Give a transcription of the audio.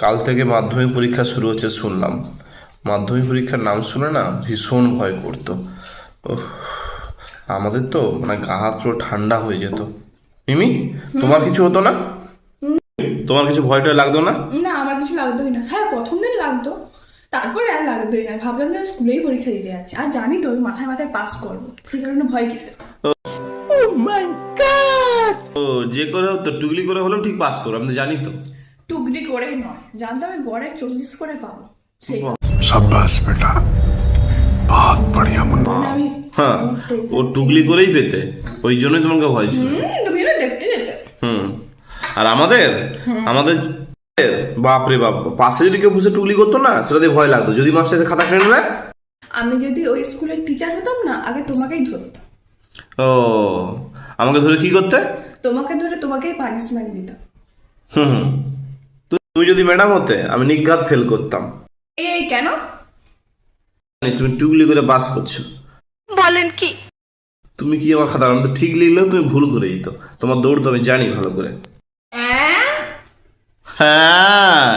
কাল থেকে মাধ্যমিক পরীক্ষা শুরু হচ্ছে শুনলাম। মাধ্যমিক পরীক্ষার নাম শুনে না ভীষণ ভয় করতো। ওহ, আমাদের তো মানে গা হাত পুরো ঠান্ডা হয়ে যেত। মিমি, তোমার কিছু হতো না? তোমার কিছু ভয় টয় লাগতো না? না, আমার কিছু লাগতোই না। হ্যাঁ, প্রথম দিন লাগতো, তারপরে আর লাগতোই না। ভাবলাম যে স্কুলেই পরীক্ষা দিতে যাচ্ছি, আর জানি তো আমি মাথায় মাথায় পাস করবো, সেই কারণে ভয় কিসে। ও, যে করে হতো টুগলি করে হলেও ঠিক পাস করো, আমি তো জানি তো। টুকলি করেই নয়, জানতো আমি গড়ে 40 করে পাবো, সেই शाबाश बेटा, बहुत बढ़िया मुन्ना। কারণে আমি হ্যাঁ, ও টুগলি করেই পেতে, ওই জন্যই তোমাকে ভয় ছিল। তুমি না দেখতে যেতে। হুম। আর আমাদের আমাদের বাপরে বাপ, পাশে যদি কেউ বসে টুগলি করতো না, সেটা দিয়ে ভয় লাগতো। যদি মাস্টার এসে খাতা কেড়ে নেয়। আমি যদি ওই স্কুলের টিচার হতাম না, আগে তোমাকেই ধরতাম। ও, আমাকে ধরে কি করতে? তোমাকে ধরে তোমাকেই পানিশমেন্ট দিতাম। হুম। তুমি যদি ম্যাডাম হতে, আমি নিঘাত ফেল করতাম। এই কেন? তুমি টুগলি করে পাস করছো। বলেন কি? তুমি কি আমার খাতা, আমি তো ঠিক লিখলেও তুমি ভুল করে দিত। তোমার দৌড় তো আমি জানি ভালো করে। হ্যাঁ। হ্যাঁ।